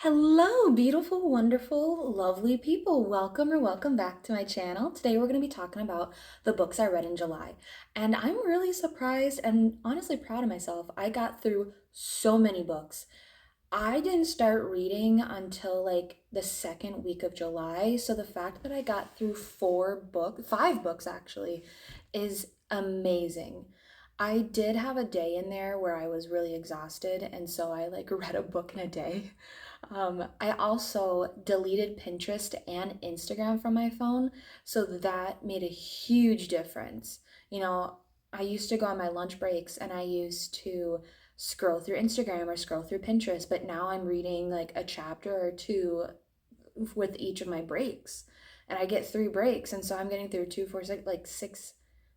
Hello, beautiful, wonderful, lovely people. Welcome or welcome back to my channel. Today we're going to be talking about the books I read in July. And I'm really surprised and honestly proud of myself. I got through so many books. I didn't start reading until like the second week of July. So the fact that I got through five books actually, is amazing. I did have a day in there where I was really exhausted, and so I like read a book in a day. I also deleted Pinterest and Instagram from my phone, so that made a huge difference. You know, I used to go on my lunch breaks and I used to scroll through Instagram or scroll through Pinterest, but now I'm reading like a chapter or two with each of my breaks. And I get three breaks, and so I'm getting through two, four, six, like six,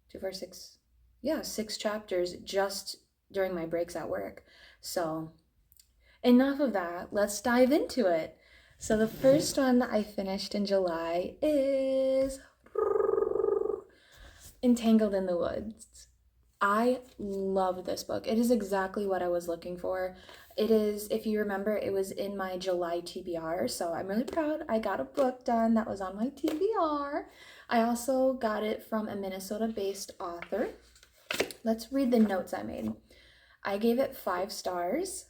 two, four, six, yeah, six chapters just during my breaks at work. So enough of that. Let's dive into it. So the first one I finished in July is Entangled in the Woods. I love this book. It is exactly what I was looking for. It is, if you remember, it was in my July TBR, so I'm really proud I got a book done that was on my TBR. I also got it from a Minnesota-based author. Let's read the notes I made. I gave it 5 stars.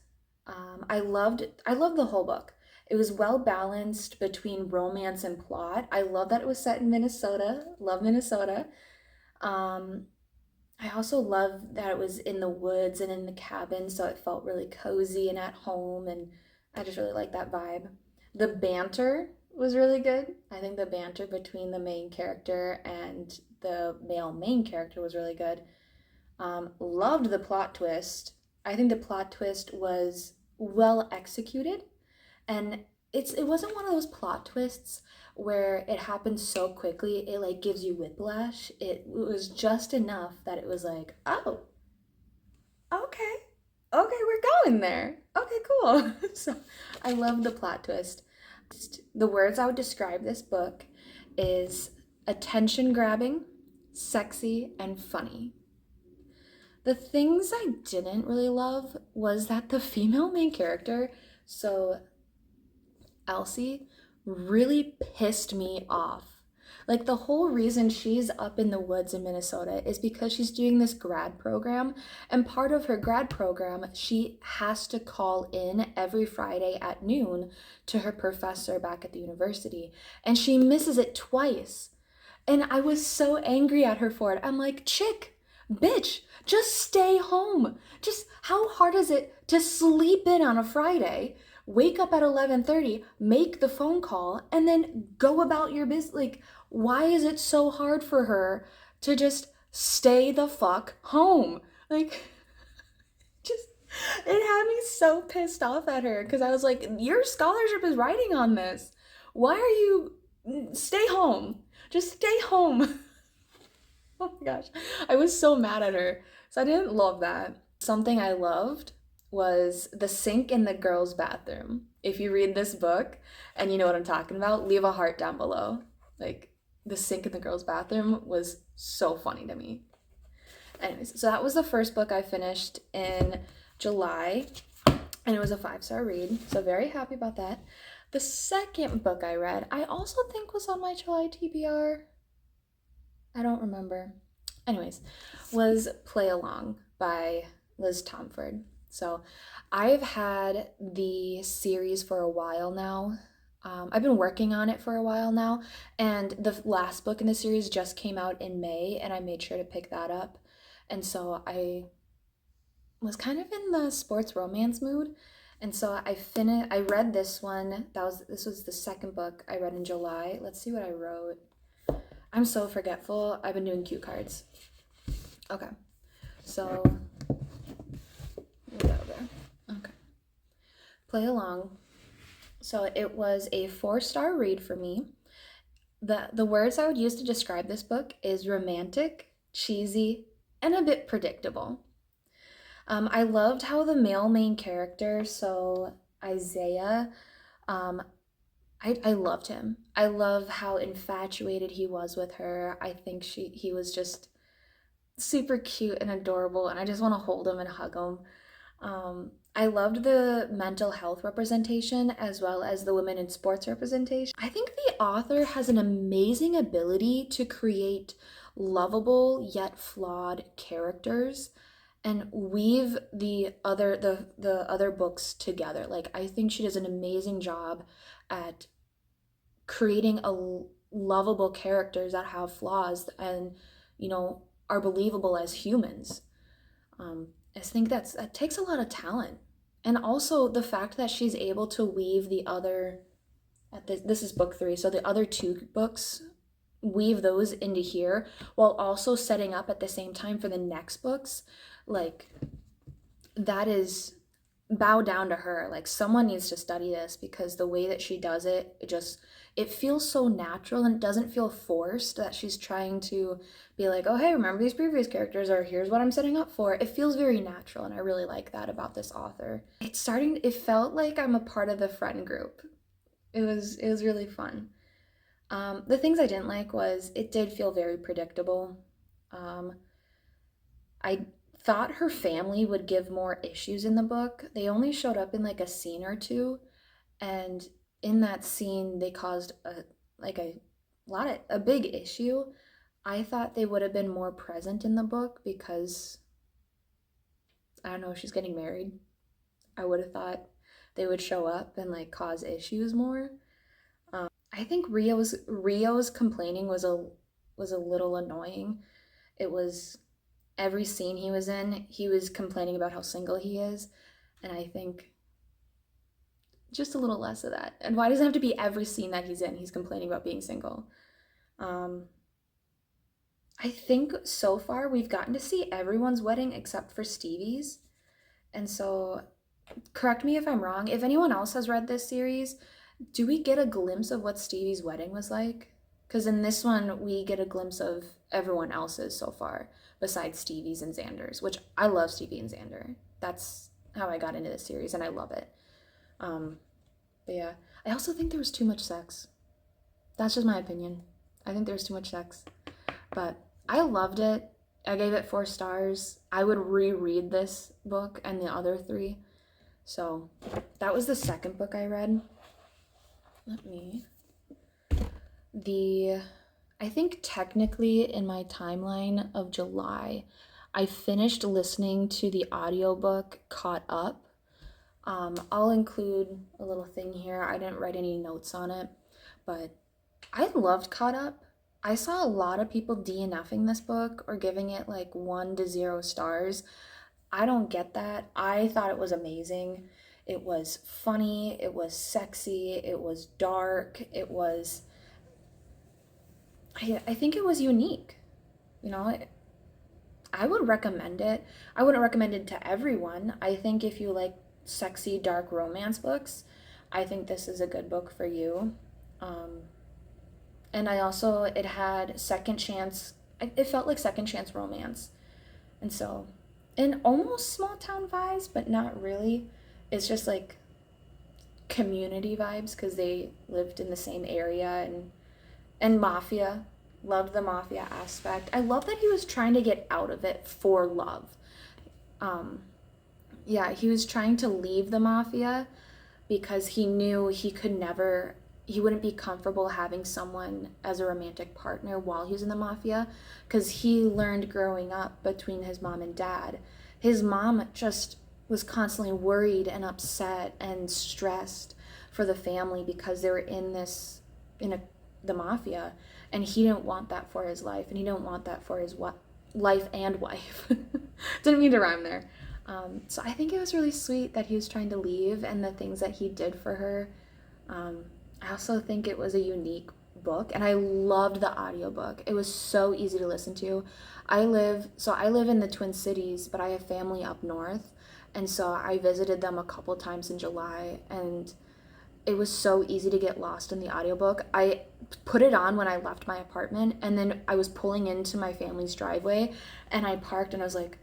I loved the whole book. It was well balanced between romance and plot. I love that it was set in Minnesota. Love Minnesota. Um, I also love that it was in the woods and in the cabin, so it felt really cozy and at home, and I just really like that vibe. The banter was really good. I think the banter between the main character and the male main character was really good. Loved the plot twist. I think the plot twist was well executed, and it wasn't one of those plot twists where it happens so quickly it like gives you whiplash. It was just enough that it was like, oh, okay, okay, we're going there. Okay, cool. So I love the plot twist. The words I would describe this book is attention grabbing, sexy, and funny. The things I didn't really love was that the female main character, so Elsie, really pissed me off. Like, the whole reason she's up in the woods in Minnesota is because she's doing this grad program. And part of her grad program, she has to call in every Friday at noon to her professor back at the university. And she misses it twice. And I was so angry at her for it. I'm like, chick, bitch, just stay home. Just how hard is it to sleep in on a Friday, wake up at 11:30, make the phone call, and then go about your business? Like, why is it so hard for her to just stay the fuck home? Like, just it had me so pissed off at her because I was like, your scholarship is riding on this. Why are you stay home? Just stay home. Oh my gosh. I was so mad at her. So I didn't love that. Something I loved was the sink in the girls' bathroom. If you read this book and you know what I'm talking about, leave a heart down below. Like, the sink in the girls' bathroom was so funny to me. Anyways, so that was the first book I finished in July, and it was a 5 star read. So very happy about that. The second book I read, I also think was on my July TBR. I don't remember. Anyways, was Play Along by Liz Tomford. So I've had the series for a while now. I've been working on it for a while now, and the last book in the series just came out in May, and I made sure to pick that up. And so I was kind of in the sports romance mood, and so I read this one. This was the second book I read in July. Let's see what I wrote. I'm so forgetful. I've been doing cue cards. Okay. So, go there. Okay. Play Along. So it was a 4 star read for me. The words I would use to describe this book is romantic, cheesy, and a bit predictable. I loved how the male main character, so Isaiah, um, I loved him. I love how infatuated he was with her. I think he was just super cute and adorable, and I just want to hold him and hug him. I loved the mental health representation as well as the women in sports representation. I think the author has an amazing ability to create lovable yet flawed characters and weave the other books together. Like I think she does an amazing job at creating lovable characters that have flaws and are believable as humans. I think that takes a lot of talent, and also the fact that she's able to weave the other. This is book 3, so the other 2 books, weave those into here while also setting up at the same time for the next books. Like that is bow down to her. Like someone needs to study this because the way that she does it, it feels so natural and it doesn't feel forced that she's trying to be like, oh hey, remember these previous characters, or here's what I'm setting up for. It feels very natural, and I really like that about this author. It felt like I'm a part of the friend group. It was really fun. The things I didn't like was it did feel very predictable. I thought her family would give more issues in the book. They only showed up in like a scene or two, and in that scene they caused a big issue. I thought they would have been more present in the book because I don't know, she's getting married. I would have thought they would show up and like cause issues more. I think Rio's complaining was a little annoying. It was every scene he was in, he was complaining about how single he is, and I think just a little less of that. And why does it have to be every scene that he's in, he's complaining about being single? I think so far we've gotten to see everyone's wedding except for Stevie's. And so, correct me if I'm wrong, if anyone else has read this series, do we get a glimpse of what Stevie's wedding was like? Because in this one, we get a glimpse of everyone else's so far, besides Stevie's and Xander's, which I love Stevie and Xander. That's how I got into this series, and I love it. But yeah, I also think there was too much sex. That's just my opinion. I think there was too much sex. But I loved it. I gave it 4 stars. I would reread this book and the other 3. So that was the second book I read. I think technically in my timeline of July, I finished listening to the audiobook Caught Up. I'll include a little thing here. I didn't write any notes on it, but I loved Caught Up. I saw a lot of people DNFing this book or giving it like 1 to 0 stars. I don't get that. I thought it was amazing. It was funny, it was sexy, it was dark, I think it was unique. I would recommend it. I wouldn't recommend it to everyone. I think if you like sexy, dark romance books, I think this is a good book for you. And it had second chance, it felt like second chance romance. And so, and almost small town vibes, but not really. It's just like community vibes because they lived in the same area, and mafia. Loved the mafia aspect. I love that he was trying to get out of it for love. Yeah, he was trying to leave the mafia because he knew he wouldn't be comfortable having someone as a romantic partner while he was in the mafia, because he learned growing up between his mom and dad. His mom just was constantly worried and upset and stressed for the family because they were the mafia, and he didn't want that for his life, and he didn't want that for his life and wife. Didn't mean to rhyme there. So I think it was really sweet that he was trying to leave and the things that he did for her. I also think it was a unique book, and I loved the audiobook. It was so easy to listen to. I live in the Twin Cities, but I have family up north, and so I visited them a couple times in July, and it was so easy to get lost in the audiobook. I put it on when I left my apartment, and then I was pulling into my family's driveway, and I parked, and I was like,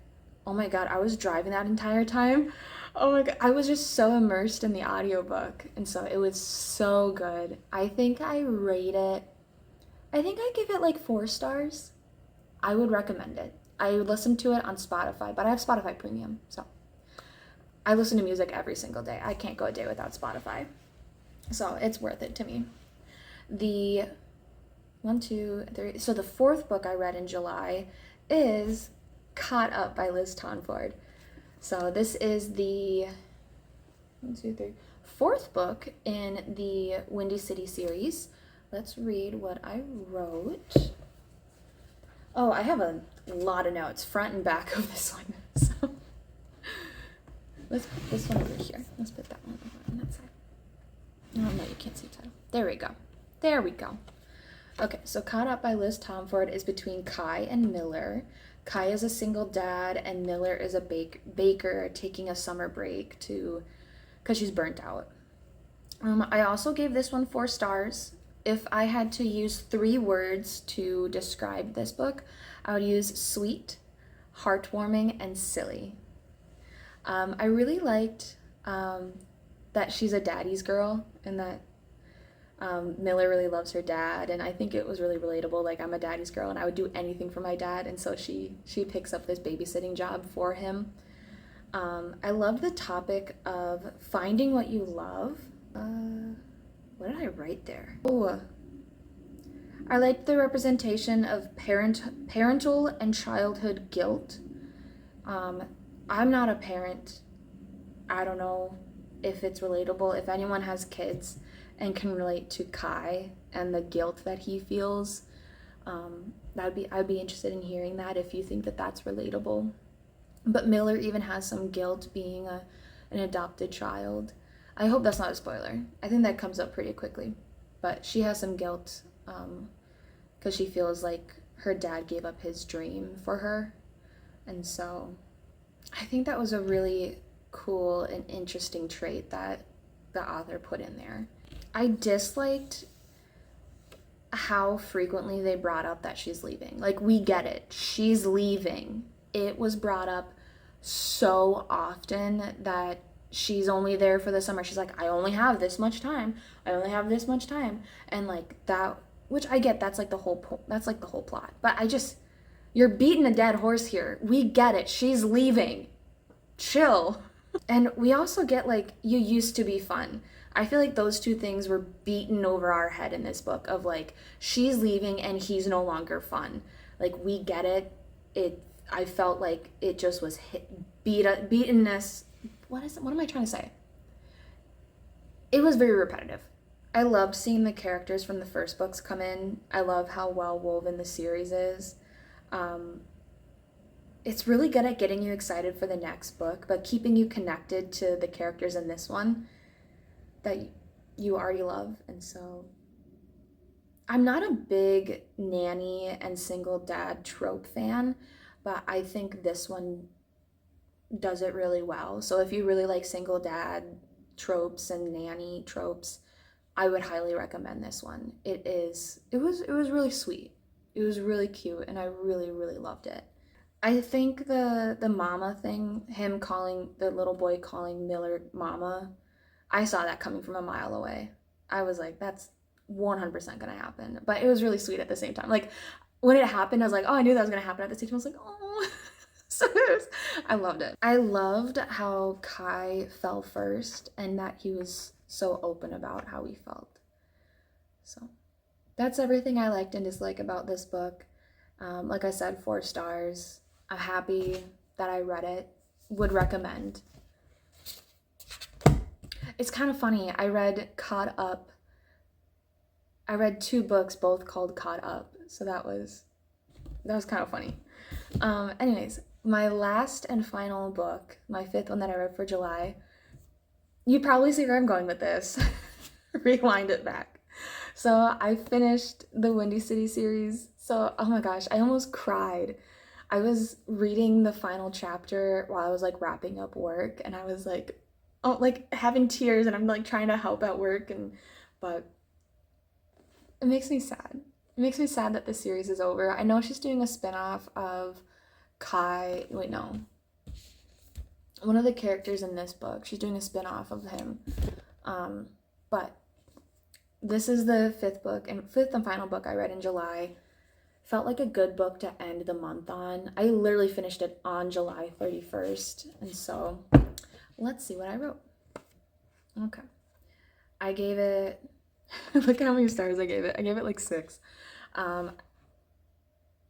oh my god, I was driving that entire time. Oh my god, I was just so immersed in the audiobook, and so it was so good. I think I give it like 4 stars. I would recommend it. I would listen to it on Spotify, but I have Spotify Premium, so I listen to music every single day. I can't go a day without Spotify. So it's worth it to me. The one, two, three. So the fourth book I read in July is Caught Up by Liz Tonford. So this is the one, two, three, fourth book in the Windy City series. Let's read what I wrote. Oh, I have a lot of notes, front and back of this one. So let's put this one over here. Let's put that one over on that side. Oh, no, you can't see the title. There we go. There we go. Okay, so Caught Up by Liz Tonford is between Kai and Miller. Kai is a single dad, and Miller is a baker taking a summer break because she's burnt out. I also gave this one 4 stars. If I had to use 3 words to describe this book, I would use sweet, heartwarming, and silly. I really liked that she's a daddy's girl, and that Miller really loves her dad, and I think it was really relatable. Like, I'm a daddy's girl and I would do anything for my dad, and so she picks up this babysitting job for him. I love the topic of finding what you love. What did I write there? Oh, I liked the representation of parental and childhood guilt. I'm not a parent. I don't know if it's relatable. If anyone has kids and can relate to Kai and the guilt that he feels, I'd be interested in hearing that if you think that that's relatable. But Miller even has some guilt being an adopted child. I hope that's not a spoiler. I think that comes up pretty quickly. But she has some guilt because she feels like her dad gave up his dream for her. And so I think that was a really cool and interesting trait that the author put in there. I disliked how frequently they brought up that she's leaving. Like, we get it. She's leaving. It was brought up so often that she's only there for the summer. She's like, I only have this much time. I only have this much time. And like that, which I get, that's like the whole plot. But you're beating a dead horse here. We get it. She's leaving. Chill. And we also get, like, you used to be fun. I feel like those 2 things were beaten over our head in this book of, like, she's leaving and he's no longer fun. Like, we get it. I felt like it just was beatenness. What am I trying to say? It was very repetitive. I loved seeing the characters from the first books come in. I love how well woven the series is. It's really good at getting you excited for the next book, but keeping you connected to the characters in this one that you already love. And so I'm not a big nanny and single dad trope fan, but I think this one does it really well. So if you really like single dad tropes and nanny tropes, I would highly recommend this one. It was really sweet. It was really cute, and I really, really loved it. I think the mama thing, him calling the little boy calling Miller mama, I saw that coming from a mile away. I was like, that's 100% gonna happen. But it was really sweet at the same time. Like, when it happened, I was like, oh, I knew that was gonna happen. At the same time, I was like, oh. So I loved it. I loved how Kai fell first and that he was so open about how he felt. So that's everything I liked and disliked about this book. Like I said, 4 stars. I'm happy that I read it. Would recommend. It's kind of funny. I read Caught Up. I read 2 books, both called Caught Up. So that was kind of funny. Anyways, my last and final book, my 5th one that I read for July. You probably see where I'm going with this. Rewind it back. So I finished the Windy City series. So, oh my gosh, I almost cried. I was reading the final chapter while I was like wrapping up work, and I was like, oh, like having tears, and I'm like trying to help at work, but it makes me sad. It makes me sad that the series is over. I know she's doing a spin-off of Kai. Wait, no. One of the characters in this book, she's doing a spin-off of him. But this is the 5th and final book I read in July. Felt like a good book to end the month on. I literally finished it on July 31st, and so let's see what I wrote. Okay. I gave it, look how many stars I gave it. I gave it like 6. I'm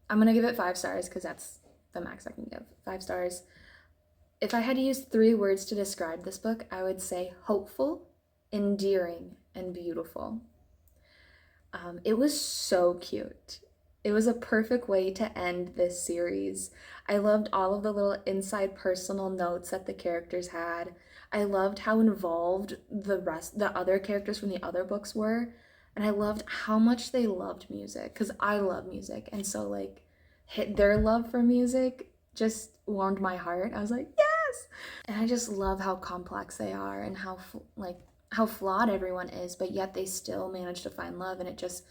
gonna give it 5 stars because that's the max I can give. 5 stars. If I had to use 3 words to describe this book, I would say hopeful, endearing, and beautiful. It was so cute. It was a perfect way to end this series. I loved all of the little inside personal notes that the characters had. I loved how involved the other characters from the other books were. And I loved how much they loved music, because I love music. And so, like, their love for music just warmed my heart. I was like, yes! And I just love how complex they are and how flawed everyone is, but yet they still manage to find love. And it just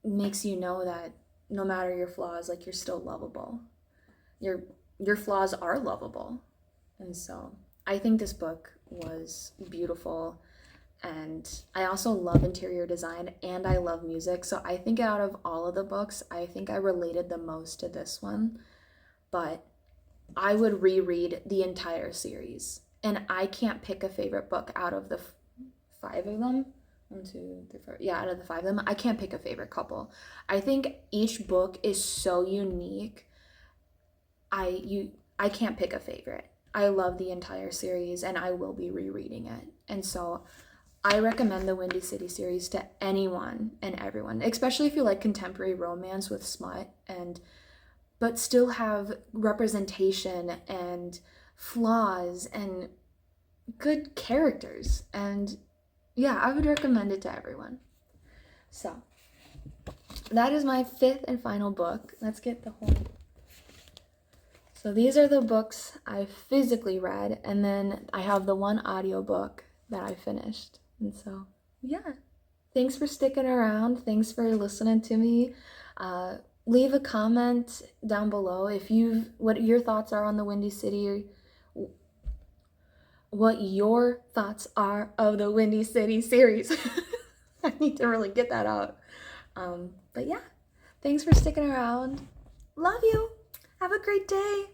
makes you know that no matter your flaws, like, you're still lovable. Your flaws are lovable. And so I think this book was beautiful, and I also love interior design and I love music. So I think out of all of the books, I think I related the most to this one. But I would reread the entire series, and I can't pick a favorite book out of the 5 of them. 1, 2, 3, 4. Yeah, out of the 5 of them, I can't pick a favorite couple. I think each book is so unique. I can't pick a favorite. I love the entire series, and I will be rereading it. And so I recommend the Windy City series to anyone and everyone, especially if you like contemporary romance with smut but still have representation and flaws and good characters. And yeah, I would recommend it to everyone. So that is my 5th and final book. Let's get the whole... So these are the books I physically read, and then I have the one audiobook that I finished. And so, yeah. Thanks for sticking around. Thanks for listening to me. Leave a comment down below what your thoughts are on the Windy City, what your thoughts are of the Windy City series. I need to really get that out. But yeah, thanks for sticking around. Love you. Have a great day.